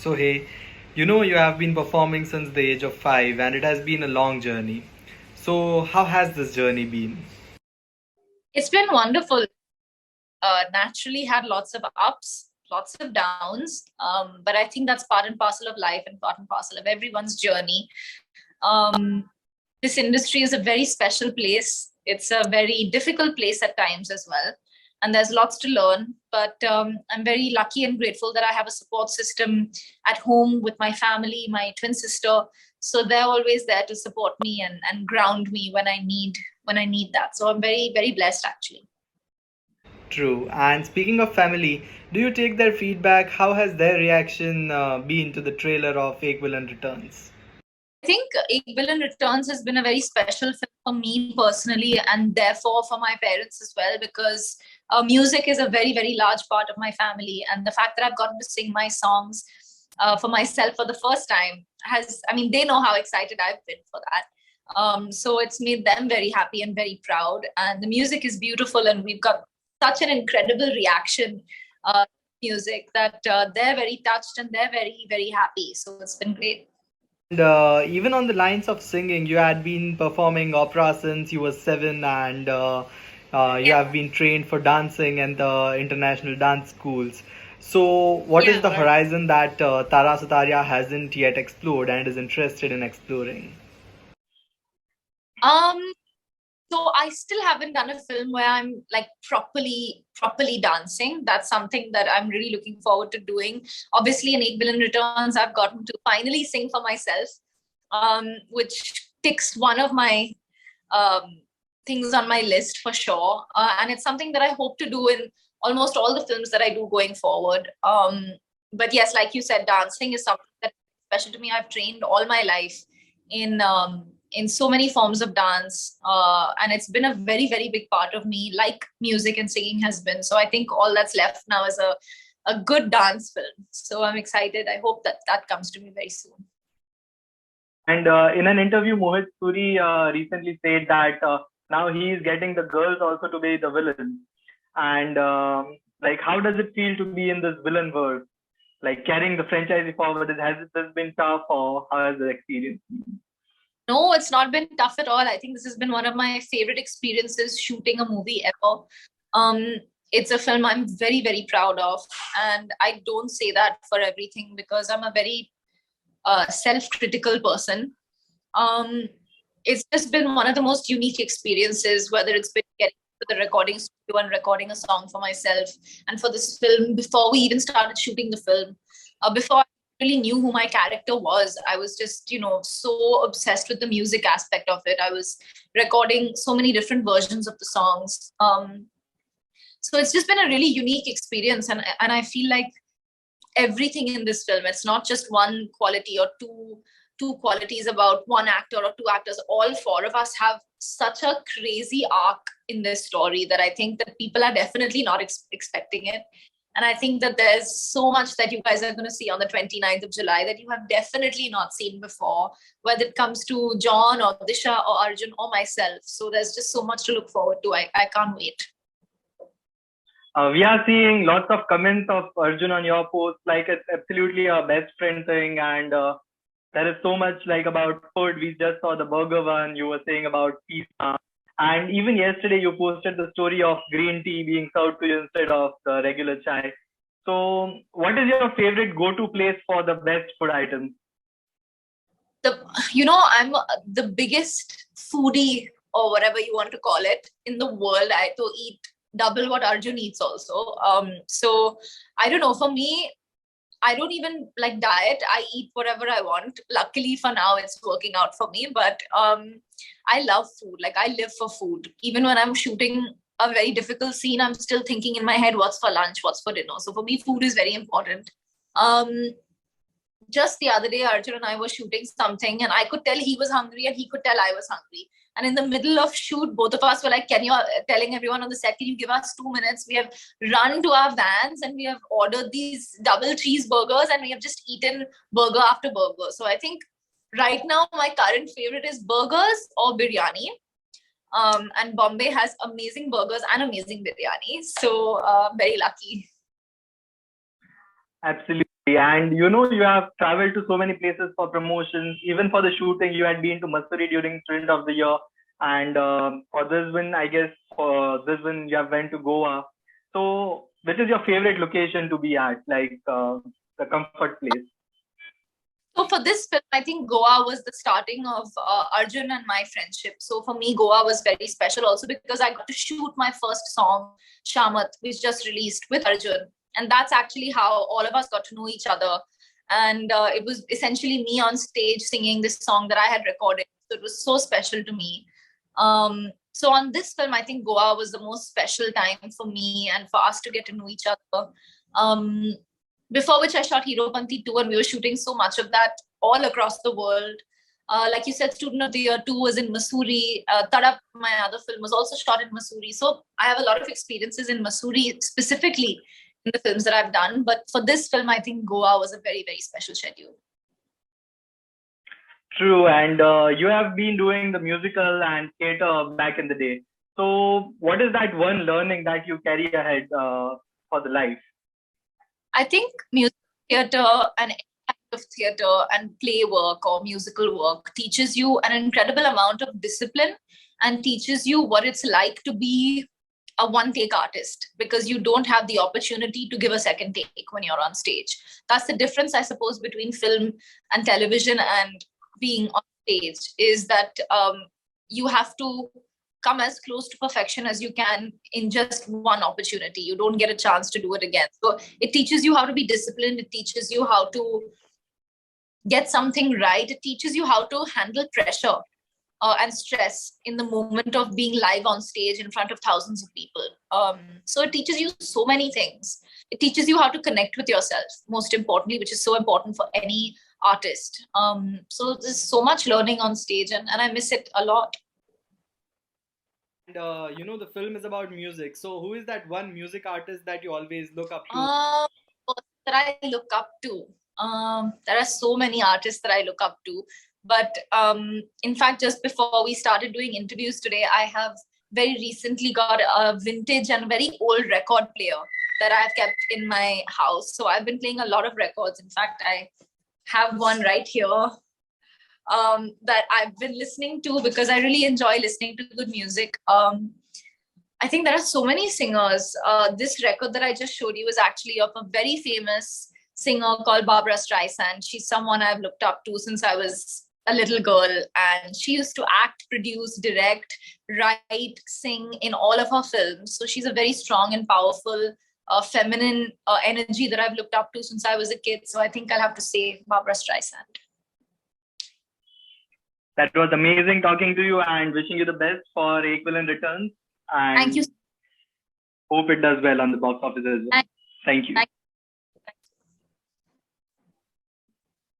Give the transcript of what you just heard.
So, hey, you have been performing since the age of 5 and it has been a long journey. So, how has this journey been? It's been wonderful. Naturally had lots of ups, lots of downs, but I think that's part and parcel of life and part and parcel of everyone's journey. Um, this industry is a very special place. It's a very difficult place at times as well. And there's lots to learn, but I'm very lucky and grateful that I have a support system at home with my family, my twin sister. So they're always there to support me and ground me when I need that. So I'm very, very blessed actually. True. And speaking of family, do you take their feedback? How has their reaction been to the trailer of Fake Villain Returns? I think Ek Villain Returns has been a very special film for me personally, and therefore for my parents as well, because music is a very, very large part of my family. And the fact that I've gotten to sing my songs for myself for the first time I mean, they know how excited I've been for that. So it's made them very happy and very proud. And the music is beautiful, and we've got such an incredible reaction. Music that they're very touched and they're very, very happy. So it's been great. And even on the lines of singing, you had been performing opera since you were 7 and you have been trained for dancing and the international dance schools. So, what is the Yeah. horizon that Tara Sutaria hasn't yet explored and is interested in exploring? Um, so I still haven't done a film where I'm like properly dancing. That's something that I'm really looking forward to doing. Obviously, in Eight Billion Returns, I've gotten to finally sing for myself, which ticks one of my um, things on my list for sure. And it's something that I hope to do in almost all the films that I do going forward. But yes, like you said, dancing is something that's special to me. I've trained all my life in so many forms of dance, and it's been a very, very big part of me, like music and singing has been. So I think all that's left now is a good dance film. So I'm excited. I hope that that comes to me very soon. And in an interview, Mohit Suri recently said that now he is getting the girls also to be the villain. And like, how does it feel to be in this villain world? Like carrying the franchise forward, has it has been tough or how has the experience been? No, it's not been tough at all. I think this has been one of my favorite experiences shooting a movie ever. Um, it's a film I'm very, very proud of. And I don't say that for everything because I'm a very self-critical person. Um, it's just been one of the most unique experiences, whether it's been getting to the recording studio and recording a song for myself. And for this film, before we even started shooting the film, before I really knew who my character was, I was just, so obsessed with the music aspect of it. I was recording so many different versions of the songs. So it's just been a really unique experience. And I feel like everything in this film, it's not just one quality or two qualities about one actor or two actors. All four of us have such a crazy arc in this story that I think that people are definitely not expecting it. And I think that there's so much that you guys are going to see on the 29th of July that you have definitely not seen before, whether it comes to John or Disha or Arjun or myself. So there's just so much to look forward to. I can't wait. We are seeing lots of comments of Arjun on your post, like it's absolutely a best friend thing, and there is so much like about food. We just saw the burger one. You were saying about pizza, and even yesterday you posted the story of green tea being served to you instead of the regular chai. So, what is your favorite go-to place for the best food items? I'm the biggest foodie or whatever you want to call it in the world. I to eat double what Arjun eats also. So I don't know. For me, I don't even like diet. I eat whatever I want. Luckily for now, it's working out for me. But I love food. Like I live for food. Even when I'm shooting a very difficult scene, I'm still thinking in my head, what's for lunch, what's for dinner. So for me, food is very important. Um, just the other day, Arjun and I were shooting something, and I could tell he was hungry, and he could tell I was hungry. And in the middle of shoot, both of us were like, "Can you telling everyone on the set? Can you give us 2 minutes?" We have run to our vans and we have ordered these double cheeseburgers, and we have just eaten burger after burger. So I think right now my current favorite is burgers or biryani. And Bombay has amazing burgers and amazing biryani. So very lucky. Absolutely. And you have traveled to so many places for promotions. Even for the shooting, you had been to Missouri during Student of the Year. And for this one, I guess for this one, you have went to Goa. So, which is your favorite location to be at, like the comfort place? So for this film, I think Goa was the starting of Arjun and my friendship. So for me, Goa was very special also because I got to shoot my first song, Shamat, which just released with Arjun. And that's actually how all of us got to know each other. And it was essentially me on stage singing this song that I had recorded. So it was so special to me. So on this film, I think Goa was the most special time for me and for us to get to know each other. Um, Before which I shot Hero Panti 2, and we were shooting so much of that all across the world. Like you said, Student of the Year 2 was in Missouri. Tara, my other film, was also shot in Missouri. So I have a lot of experiences in Missouri, specifically in the films that I've done. But for this film, I think Goa was a very, very special schedule. True, and you have been doing the musical and theater back in the day. So, what is that one learning that you carry ahead for the life? I think music theater and any kind of theater and play work or musical work teaches you an incredible amount of discipline and teaches you what it's like to be a one take artist, because you don't have the opportunity to give a second take when you're on stage. That's the difference, I suppose, between film and television and being on stage, is that you have to come as close to perfection as you can in just one opportunity. You don't get a chance to do it again. So it teaches you how to be disciplined. It teaches you how to get something right. It teaches you how to handle pressure and stress in the moment of being live on stage in front of thousands of people. So it teaches you so many things. It teaches you how to connect with yourself, most importantly, which is so important for any artist. So there's so much learning on stage, and I miss it a lot. And the film is about music. So who is that one music artist that you always look up to? That I look up to. There are so many artists that I look up to. But in fact, just before we started doing interviews today, I have very recently got a vintage and very old record player that I've kept in my house. So I've been playing a lot of records. In fact, I have one right here that I've been listening to because I really enjoy listening to good music. I think there are so many singers. This record that I just showed you is actually of a very famous singer called Barbara Streisand. She's someone I've looked up to since I was a little girl, and she used to act, produce, direct, write, sing in all of her films. So she's a very strong and powerful feminine energy that I've looked up to since I was a kid. So I think I'll have to say Barbara Streisand. That was amazing talking to you and wishing you the best for Equivalent Returns. And Thank you. Hope it does well on the box office as well. Thank you.